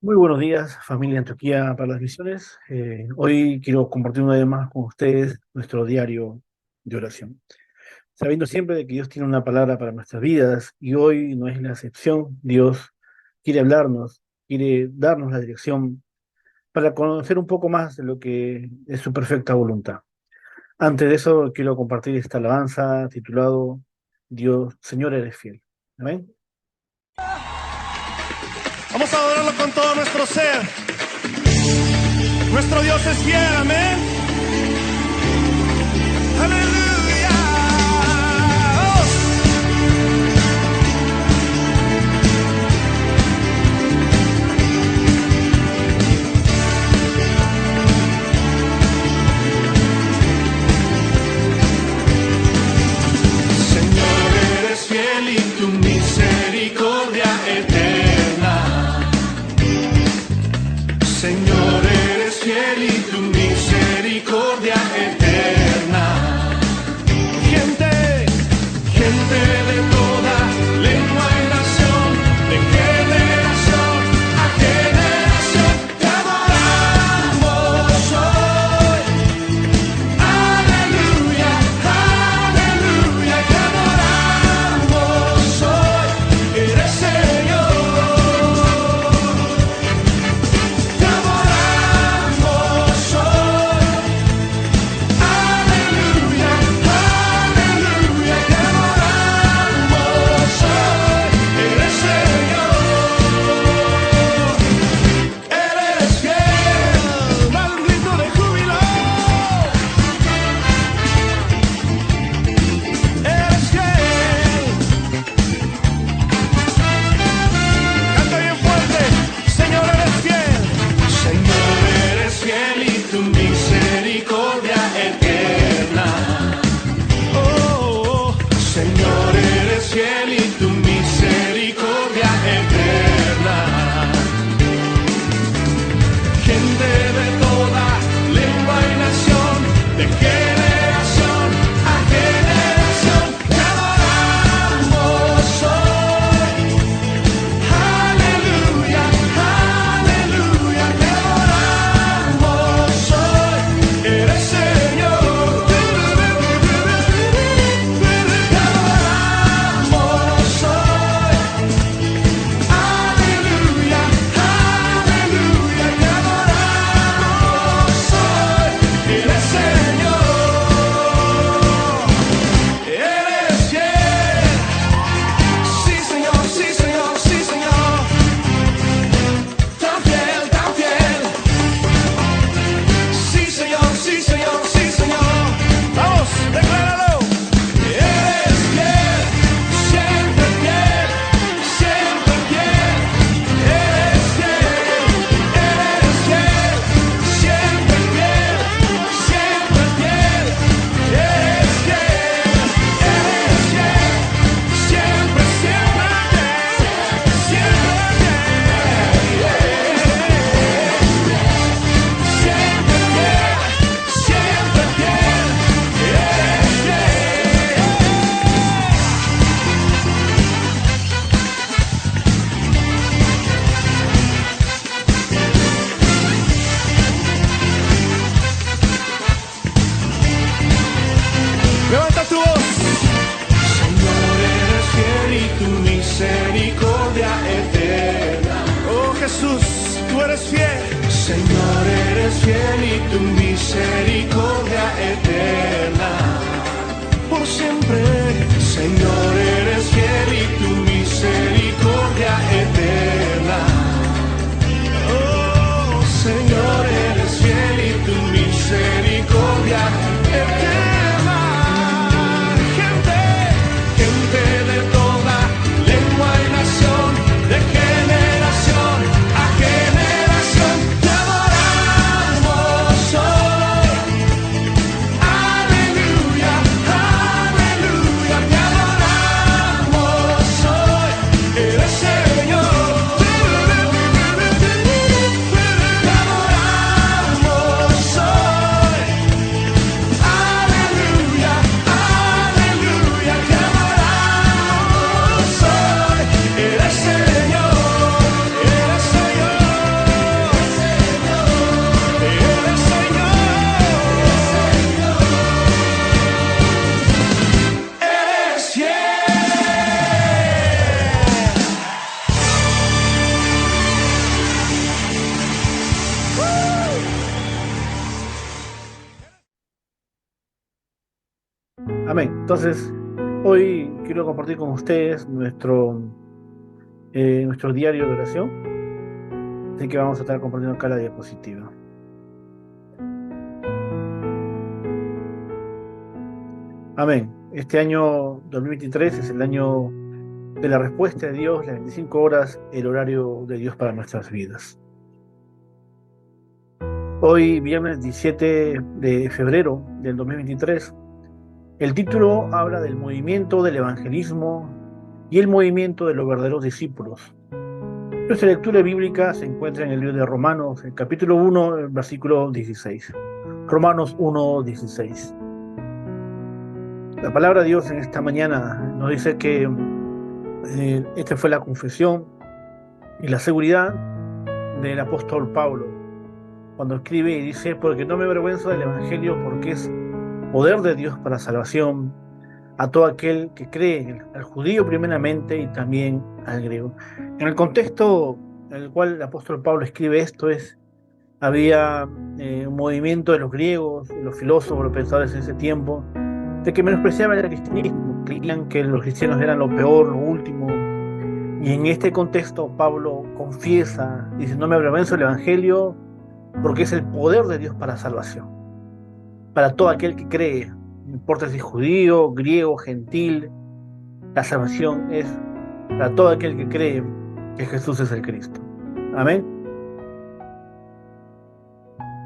Muy buenos días, familia Antioquía para las Misiones. Hoy quiero compartir una vez más con ustedes nuestro diario de oración, sabiendo siempre de que Dios tiene una palabra para nuestras vidas y hoy no es la excepción. Dios quiere hablarnos, quiere darnos la dirección para conocer un poco más de lo que es su perfecta voluntad. Antes de eso, quiero compartir esta alabanza titulado Dios, Señor, eres fiel. Amén. Vamos a adorarlo con todo nuestro ser. Nuestro Dios es fiel, amén. Aleluya. Oh. Señor, eres fiel y tu misericordia eterna. Señor, eres fiel y tu misericordia eterna. Gente de toda lengua y nación, de generación a generación, te adoramos hoy. Aleluya, aleluya, te adoramos hoy. Eres Señor. Te adoramos hoy, aleluya, aleluya, te adoramos hoy, eres Señor, eres fiel, da un grito de júbilo, eres fiel, canta bien fuerte, Señor, eres fiel. Señor, eres fiel y tu misericordia eterna. Oh, oh, Señor, eres fiel y tu misericordia eterna. Gente de toda lengua y nación, de generación a generación, te adoramos hoy. Aleluya, aleluya, te adoramos hoy, eres Señor. Te adoramos hoy, aleluya, aleluya, te adoramos hoy, eres Señor. Eres fiel. Sí, Señor, sí, Señor, sí, Señor. Tan fiel, tan fiel. Sí, Señor, sí, Señor, sí, Señor. Vamos, decláralo. Eres fiel, siempre fiel, siempre fiel. Eres fiel, siempre fiel, siempre fiel. Eres fiel, siempre, siempre fiel, siempre siempre fiel, eres fiel. Levanta tu voz. Señor, eres fiel y tu misericordia eterna. Oh Jesús, tú eres fiel. Señor, eres fiel y tu misericordia eterna. Por siempre, Señor, eres fiel y tu misericordia eterna. Oh, Señor, eres fiel y tu misericordia eterna. Gente de toda lengua y nación, de generación a generación, te adoramos hoy. Aleluya, aleluya, te adoramos hoy. Eres Señor. Amén. Entonces, hoy quiero compartir con ustedes nuestro diario de oración. Así que vamos a estar compartiendo acá la diapositiva. Amén. Este año 2023 es el año de la respuesta de Dios, las 25 horas, el horario de Dios para nuestras vidas. Hoy, viernes 17 de febrero del 2023, el título habla del movimiento del evangelismo y el movimiento de los verdaderos discípulos. Nuestra lectura bíblica se encuentra en el libro de Romanos, el capítulo 1, el versículo 16. Romanos 1, 16. La palabra de Dios en esta mañana nos dice que esta fue la confesión y la seguridad del apóstol Pablo, cuando escribe y dice: porque no me avergüenzo del evangelio, porque es poder de Dios para salvación a todo aquel que cree, al judío primeramente y también al griego. En el contexto en el cual el apóstol Pablo escribe esto, había un movimiento de los griegos, de los filósofos, los pensadores en ese tiempo, de que menospreciaban el cristianismo, creían que los cristianos eran lo peor, lo último. Y en este contexto Pablo confiesa, dice: no me avergüenzo del evangelio, porque es el poder de Dios para salvación, para todo aquel que cree, no importa si es judío, griego, gentil. La salvación es para todo aquel que cree que Jesús es el Cristo. Amén.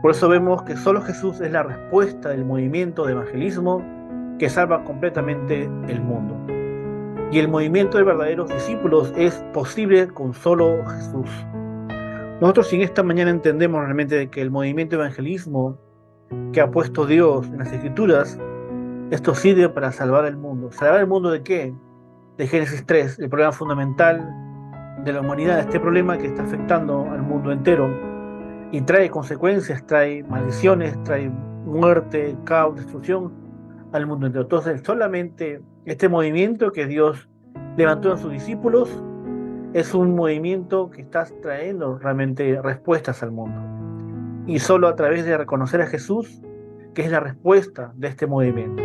Por eso vemos que solo Jesús es la respuesta del movimiento de evangelismo que salva completamente el mundo. Y el movimiento de verdaderos discípulos es posible con solo Jesús. Nosotros, si en esta mañana entendemos realmente que el movimiento de evangelismo que ha puesto Dios en las Escrituras, esto sirve para salvar el mundo. ¿Salvar el mundo de qué? De Génesis 3, el problema fundamental de la humanidad, este problema que está afectando al mundo entero y trae consecuencias, trae maldiciones, trae muerte, caos, destrucción al mundo entero. Entonces, solamente este movimiento que Dios levantó en sus discípulos es un movimiento que está trayendo realmente respuestas al mundo. Y solo a través de reconocer a Jesús, que es la respuesta de este movimiento.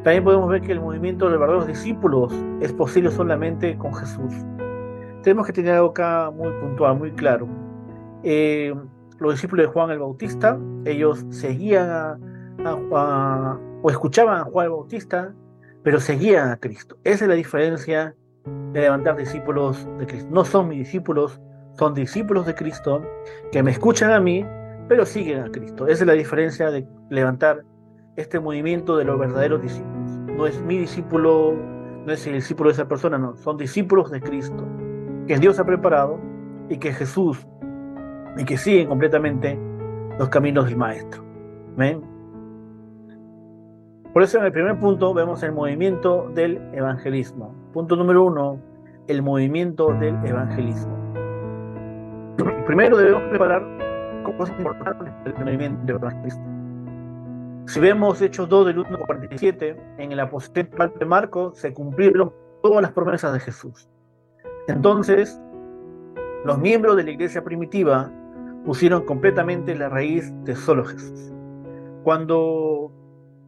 También podemos ver que el movimiento de los verdaderos discípulos es posible solamente con Jesús. Tenemos que tener algo acá muy puntual, muy claro. Los discípulos de Juan el Bautista, ellos seguían o escuchaban a Juan el Bautista, pero seguían a Cristo. Esa es la diferencia de levantar discípulos de Cristo. No son mis discípulos, son discípulos de Cristo que me escuchan a mí, pero siguen a Cristo. Esa es la diferencia de levantar este movimiento de los verdaderos discípulos. No es mi discípulo, no es el discípulo de esa persona, no, son discípulos de Cristo, que Dios ha preparado y que Jesús, y que siguen completamente los caminos del Maestro. ¿Ven? Por eso en el primer punto vemos el movimiento del evangelismo. Punto número 1, el movimiento del evangelismo. Primero debemos preparar cosas importantes del movimiento del evangelismo. Si vemos Hechos 2 del 1 al 47, en el apóstol de Marcos se cumplieron todas las promesas de Jesús. Entonces, los miembros de la iglesia primitiva pusieron completamente la raíz de solo Jesús. Cuando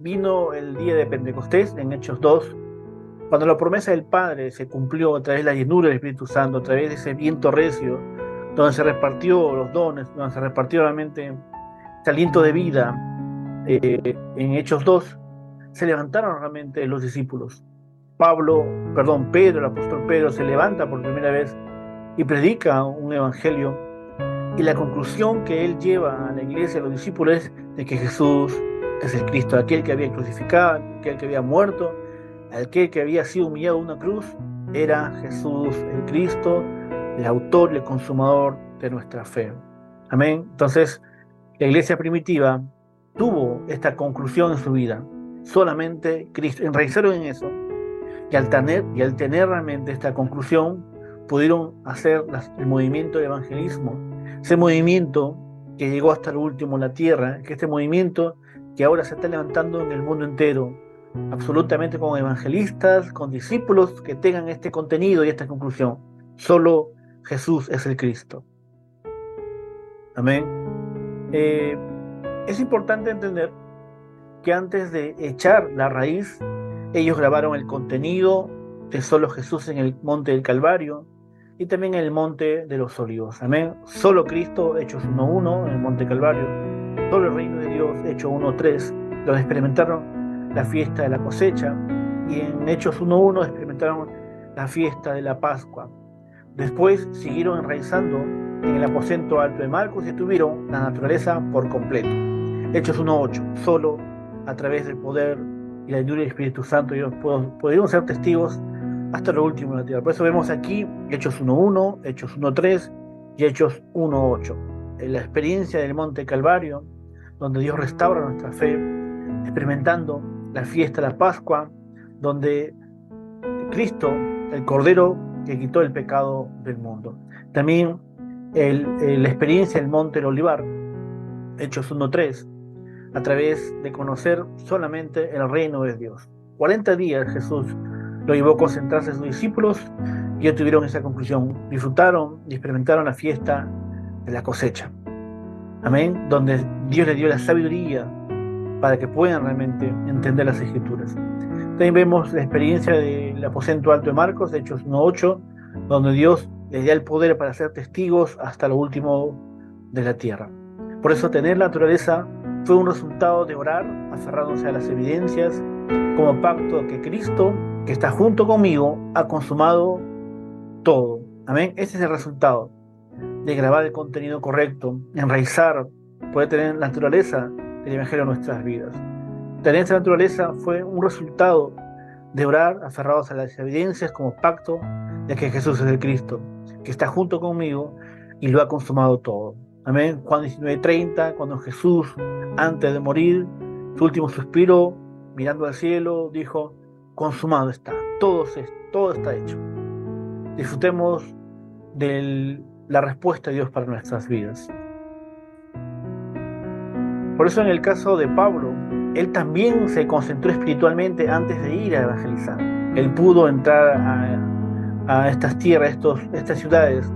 vino el día de Pentecostés, en Hechos 2, cuando la promesa del Padre se cumplió a través de la llenura del Espíritu Santo, a través de ese viento recio, donde se repartió los dones, donde se repartió realmente ese aliento de vida, en Hechos 2, se levantaron realmente los discípulos. Pedro, el apóstol Pedro, se levanta por primera vez y predica un evangelio, y la conclusión que él lleva a la iglesia, a los discípulos, es de que Jesús es el Cristo, aquel que había crucificado, aquel que había muerto, aquel que había sido humillado en una cruz. Era Jesús el Cristo, el autor y el consumador de nuestra fe. Amén. Entonces, la iglesia primitiva tuvo esta conclusión en su vida. Solamente Cristo. Enraizaron en eso. Y al tener realmente esta conclusión, pudieron hacer el movimiento de evangelismo. Ese movimiento que llegó hasta lo último en la tierra, que este movimiento que ahora se está levantando en el mundo entero, absolutamente con evangelistas, con discípulos que tengan este contenido y esta conclusión. Solo Jesús es el Cristo. Amén. Es importante entender que antes de echar la raíz, ellos grabaron el contenido de solo Jesús en el monte del Calvario y también en el monte de los Olivos. Amén. Solo Cristo, Hechos 1:1, en el monte Calvario. Solo el reino de Dios, Hechos 1:3, donde experimentaron la fiesta de la cosecha. Y en Hechos 1:1 experimentaron la fiesta de la Pascua. Después siguieron enraizando en el aposento alto de Marcos y tuvieron la naturaleza por completo. Hechos 1:8, solo a través del poder y la ayuda del Espíritu Santo ellos pudieron ser testigos hasta lo último de la tierra. Por eso vemos aquí Hechos 1:1, Hechos 1:3 y Hechos 1:8. La experiencia del monte Calvario, donde Dios restaura nuestra fe, experimentando la fiesta de la Pascua, donde Cristo, el Cordero que quitó el pecado del mundo. También la experiencia del monte del Olivar, Hechos 1:3, a través de conocer solamente el reino de Dios. 40 días Jesús lo llevó a concentrarse en sus discípulos y ellos tuvieron esa conclusión. Disfrutaron y experimentaron la fiesta de la cosecha. Amén. Donde Dios les dio la sabiduría para que puedan realmente entender las Escrituras. También vemos la experiencia del aposento alto de Marcos, Hechos 1:8, donde Dios les da el poder para ser testigos hasta lo último de la tierra. Por eso tener la naturaleza fue un resultado de orar, aferrándose a las evidencias, como pacto que Cristo, que está junto conmigo, ha consumado todo. Amén. Ese es el resultado de grabar el contenido correcto, enraizar, poder tener la naturaleza del Evangelio en nuestras vidas. Tener esa naturaleza fue un resultado de orar aferrados a las evidencias como pacto de que Jesús es el Cristo, que está junto conmigo y lo ha consumado todo. Amén. Juan 19:30, cuando Jesús, antes de morir, su último suspiro, mirando al cielo, dijo: consumado está, todo está hecho. Disfrutemos de la respuesta de Dios para nuestras vidas. Por eso en el caso de Pablo, él también se concentró espiritualmente antes de ir a evangelizar. Él pudo entrar a estas tierras, estas ciudades,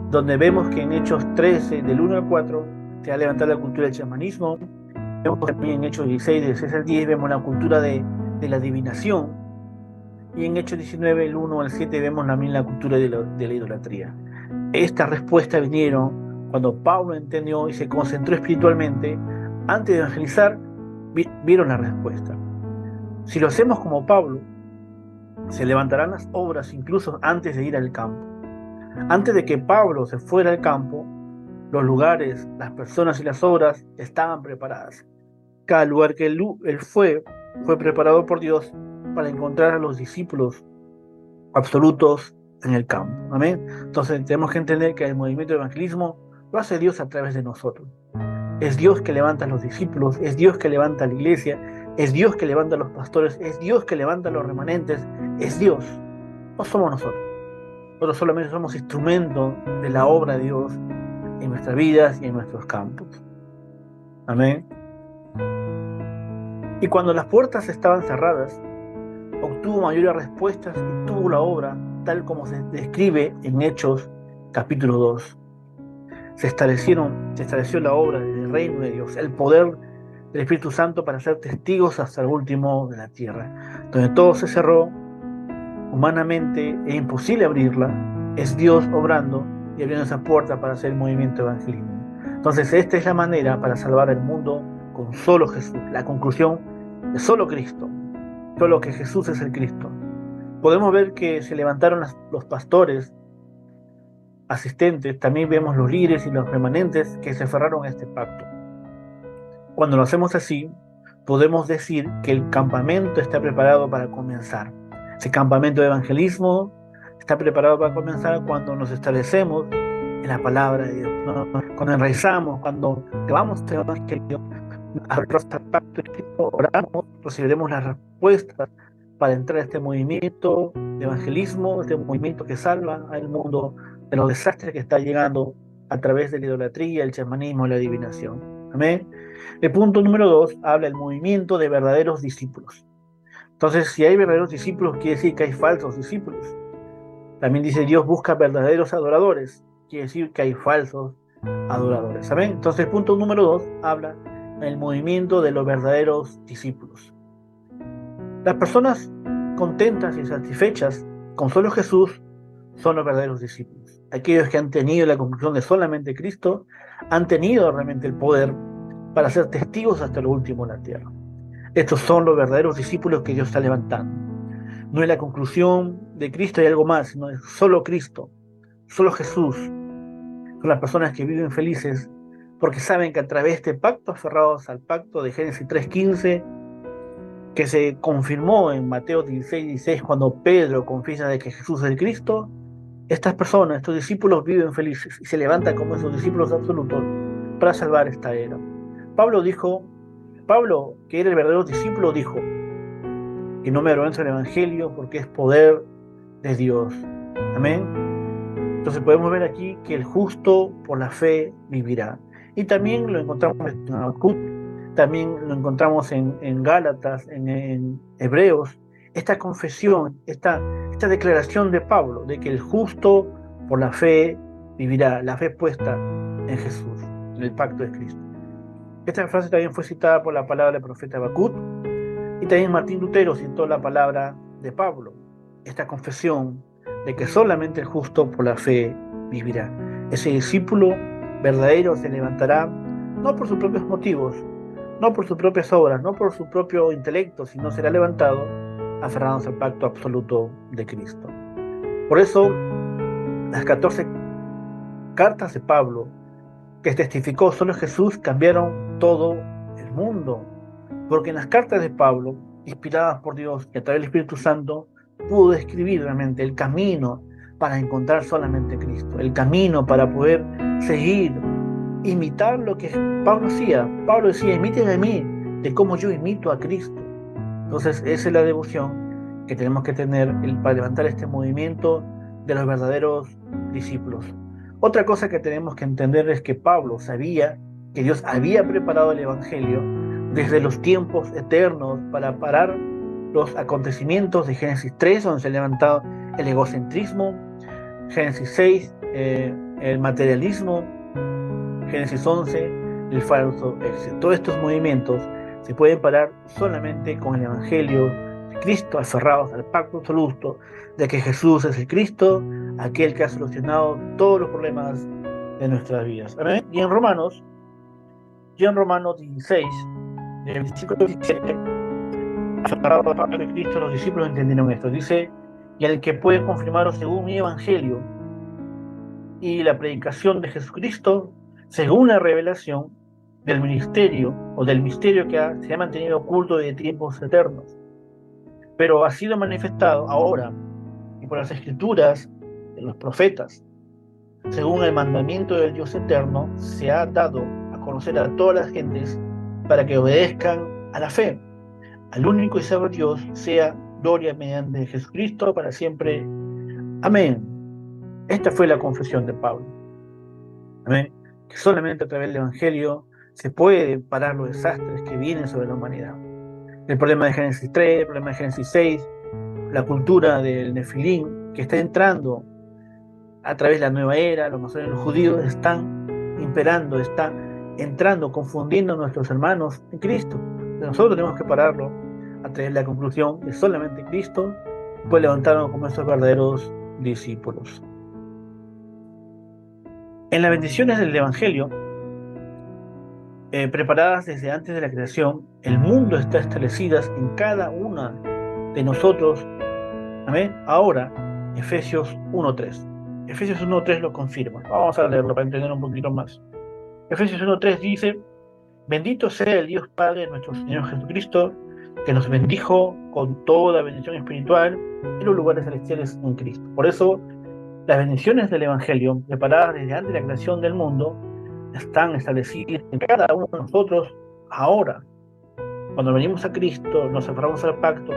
donde vemos que en Hechos 13, del 1 al 4, se va a levantar la cultura del chamanismo. Vemos también en Hechos 16, del 6 al 10, vemos la cultura de la adivinación. Y en Hechos 19, del 1 al 7, vemos también la cultura de la idolatría. Estas respuestas vinieron cuando Pablo entendió y se concentró espiritualmente. Antes de evangelizar, vieron la respuesta. Si lo hacemos como Pablo, se levantarán las obras incluso antes de ir al campo. Antes de que Pablo se fuera al campo, los lugares, las personas y las obras estaban preparadas. Cada lugar que él fue preparado por Dios para encontrar a los discípulos absolutos en el campo. Amén. Entonces tenemos que entender que el movimiento de evangelismo lo hace Dios a través de nosotros. Es Dios que levanta a los discípulos, es Dios que levanta a la iglesia, es Dios que levanta a los pastores, es Dios que levanta a los remanentes, es Dios. No somos nosotros. Nosotros solamente somos instrumentos de la obra de Dios en nuestras vidas y en nuestros campos. Amén. Y cuando las puertas estaban cerradas, obtuvo mayores respuestas y tuvo la obra tal como se describe en Hechos capítulo 2. Se estableció la obra del reino de Dios, el poder del Espíritu Santo para ser testigos hasta el último de la tierra. Donde todo se cerró, humanamente es imposible abrirla, es Dios obrando y abriendo esa puerta para hacer el movimiento evangelismo. Entonces esta es la manera para salvar el mundo con solo Jesús. La conclusión de solo Cristo, solo que Jesús es el Cristo. Podemos ver que se levantaron los pastores asistentes, también vemos los líderes y los remanentes que se aferraron a este pacto. Cuando lo hacemos así, podemos decir que el campamento está preparado para comenzar. Ese campamento de evangelismo está preparado para comenzar cuando nos establecemos en la palabra de Dios, ¿no? Cuando enraizamos, cuando llevamos este evangelio al pacto, oramos, recibiremos las respuestas para entrar a este movimiento de evangelismo, este movimiento que salva al mundo de los desastres que está llegando a través de la idolatría, el chamanismo y la adivinación. Amén. El punto número 2 habla del movimiento de verdaderos discípulos. Entonces, si hay verdaderos discípulos, quiere decir que hay falsos discípulos. También dice Dios busca verdaderos adoradores, quiere decir que hay falsos adoradores. Amén. Entonces, el punto número 2 habla en el movimiento de los verdaderos discípulos. Las personas contentas y satisfechas con solo Jesús son los verdaderos discípulos. Aquellos que han tenido la conclusión de solamente Cristo han tenido realmente el poder para ser testigos hasta lo último en la tierra. Estos son los verdaderos discípulos que Dios está levantando. No es la conclusión de Cristo y algo más, sino es solo Cristo, solo Jesús. Son las personas que viven felices porque saben que a través de este pacto, aferrados al pacto de Génesis 3:15, que se confirmó en Mateo 16:16, cuando Pedro confiesa de que Jesús es el Cristo, estas personas, estos discípulos viven felices y se levantan como esos discípulos absolutos para salvar esta era. Pablo, que era el verdadero discípulo, dijo: y no me avergüenzo del Evangelio porque es poder de Dios. Amén. Entonces podemos ver aquí que el justo por la fe vivirá. Y también lo encontramos en Habacuc, también lo encontramos en Gálatas, en Hebreos, esta confesión, esta declaración de Pablo, de que el justo por la fe vivirá, la fe puesta en Jesús, en el pacto de Cristo. Esta frase también fue citada por la palabra del profeta Habacuc, y también Martín Lutero citó la palabra de Pablo, esta confesión de que solamente el justo por la fe vivirá. Ese discípulo verdadero se levantará no por sus propios motivos, no por sus propias obras, no por su propio intelecto, sino será levantado aferrándose al pacto absoluto de Cristo. Por eso, las 14 cartas de Pablo que testificó solo Jesús cambiaron todo el mundo, porque en las cartas de Pablo, inspiradas por Dios y a través del Espíritu Santo, pudo describir realmente el camino para encontrar solamente Cristo, el camino para poder seguir, imitar lo que Pablo hacía. Pablo decía: imiten a mí, de cómo yo imito a Cristo. Entonces esa es la devoción que tenemos que tener para levantar este movimiento de los verdaderos discípulos. Otra cosa que tenemos que entender es que Pablo sabía que Dios había preparado el Evangelio desde los tiempos eternos para parar los acontecimientos de Génesis 3, donde se ha levantado el egocentrismo, Génesis 6, el materialismo, Génesis 11, el falso éxito. Todos estos movimientos se pueden parar solamente con el Evangelio de Cristo, aferrados al pacto absoluto de que Jesús es el Cristo, aquel que ha solucionado todos los problemas de nuestras vidas. ¿Amén? Y en Romanos 16, del versículo 17, aferrados al pacto de Cristo, los discípulos entendieron esto. Dice: y al que puede confirmaros según mi Evangelio y la predicación de Jesucristo, según la revelación del ministerio o del misterio que se ha mantenido oculto de tiempos eternos, pero ha sido manifestado ahora y por las escrituras de los profetas, según el mandamiento del Dios eterno, se ha dado a conocer a todas las gentes para que obedezcan a la fe. Al único y sabio Dios sea gloria mediante Jesucristo para siempre. Amén. Esta fue la confesión de Pablo. Amén. Que solamente a través del Evangelio se puede parar los desastres que vienen sobre la humanidad. El problema de Génesis 3, el problema de Génesis 6, la cultura del Nefilín que está entrando a través de la nueva era, los masones y los judíos están imperando, están entrando, confundiendo a nuestros hermanos en Cristo. Nosotros tenemos que pararlo a través de la conclusión de solamente Cristo, pues levantarnos como esos verdaderos discípulos. En las bendiciones del Evangelio, preparadas desde antes de la creación, el mundo está establecidas en cada una de nosotros. Amén. Ahora, Efesios 1:3. Efesios 1:3 lo confirma. Vamos a leerlo para entender un poquito más. Efesios 1:3 dice: bendito sea el Dios Padre de nuestro Señor Jesucristo, que nos bendijo con toda bendición espiritual en los lugares celestiales en Cristo. Por eso, las bendiciones del Evangelio, preparadas desde antes de la creación del mundo, están establecidas en cada uno de nosotros ahora. Cuando venimos a Cristo, nos aferramos al pacto,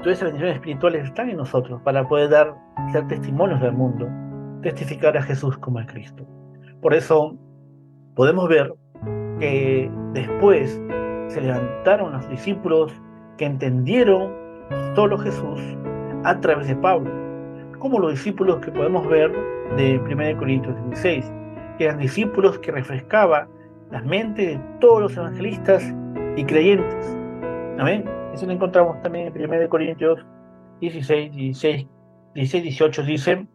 todas esas bendiciones espirituales están en nosotros para poder ser testimonios del mundo, testificar a Jesús como el Cristo. Por eso podemos ver que después se levantaron los discípulos que entendieron solo Jesús a través de Pablo, como los discípulos que podemos ver de 1 Corintios 16, que eran discípulos que refrescaban las mentes de todos los evangelistas y creyentes. Amén. Eso lo encontramos también en 1 Corintios 16, 18 dice: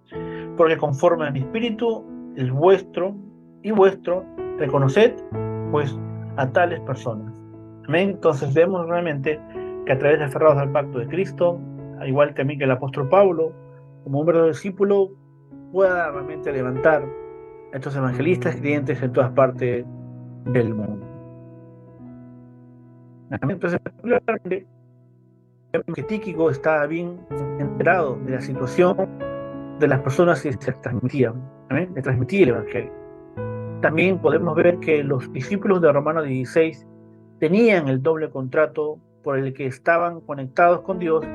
porque conforme a mi espíritu, el vuestro y vuestro, reconoced pues a tales personas. Amén. Entonces vemos realmente que a través de aferrados al pacto de Cristo, al igual también que el apóstol Pablo, como un verdadero discípulo, pueda realmente levantar a estos evangelistas creyentes en todas partes del mundo. Amén. Entonces, particularmente, vemos que Tíquico estaba bien enterado de la situación de las personas que se transmitían, ¿amén? Le transmitía el evangelio. También podemos ver que los discípulos de Romanos 16 tenían el doble contrato por el que estaban conectados con Dios,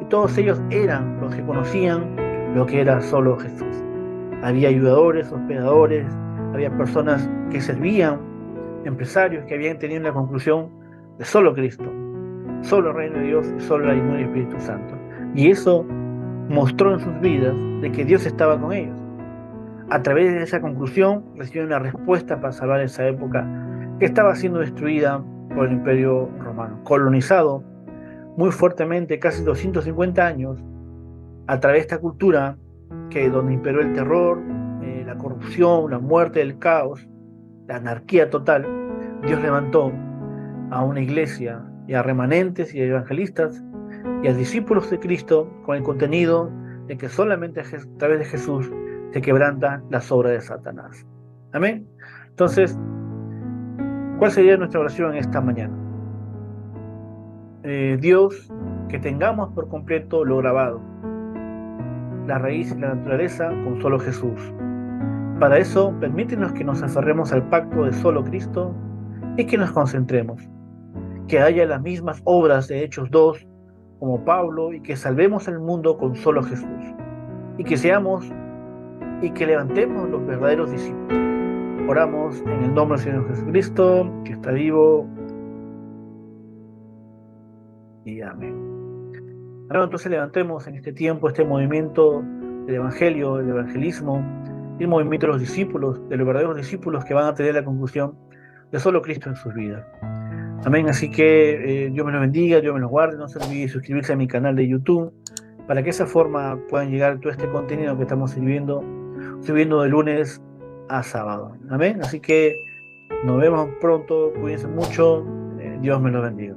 y todos ellos eran los que conocían lo que era solo Jesús. Había ayudadores, hospedadores, había personas que servían, empresarios que habían tenido la conclusión de solo Cristo, solo el reino de Dios y solo la llenura del Espíritu Santo. Y eso mostró en sus vidas de que Dios estaba con ellos. A través de esa conclusión recibieron una respuesta para salvar esa época que estaba siendo destruida por el Imperio Romano, colonizado muy fuertemente, casi 250 años, a través de esta cultura donde imperó el terror, la corrupción, la muerte, el caos, la anarquía total. Dios levantó a una iglesia y a remanentes y a evangelistas y a discípulos de Cristo con el contenido de que solamente a través de Jesús se quebrantan las obras de Satanás. Amén. Entonces, ¿cuál sería nuestra oración esta mañana? Dios, que tengamos por completo lo grabado, la raíz y la naturaleza con solo Jesús. Para eso, permítenos que nos aferremos al pacto de solo Cristo y que nos concentremos, que haya las mismas obras de Hechos 2 como Pablo, y que salvemos al mundo con solo Jesús, y que seamos y que levantemos los verdaderos discípulos. Oramos en el nombre del Señor Jesucristo, que está vivo, y amén. Ahora entonces levantemos en este tiempo este movimiento del Evangelio, del evangelismo, y el movimiento de los discípulos, de los verdaderos discípulos que van a tener la conclusión de solo Cristo en sus vidas. Amén. Así que Dios me los bendiga, Dios me los guarde. No se olvide de suscribirse a mi canal de YouTube para que de esa forma puedan llegar todo este contenido que estamos subiendo de lunes a sábado. Amén. Así que nos vemos pronto, cuídense mucho, Dios me los bendiga.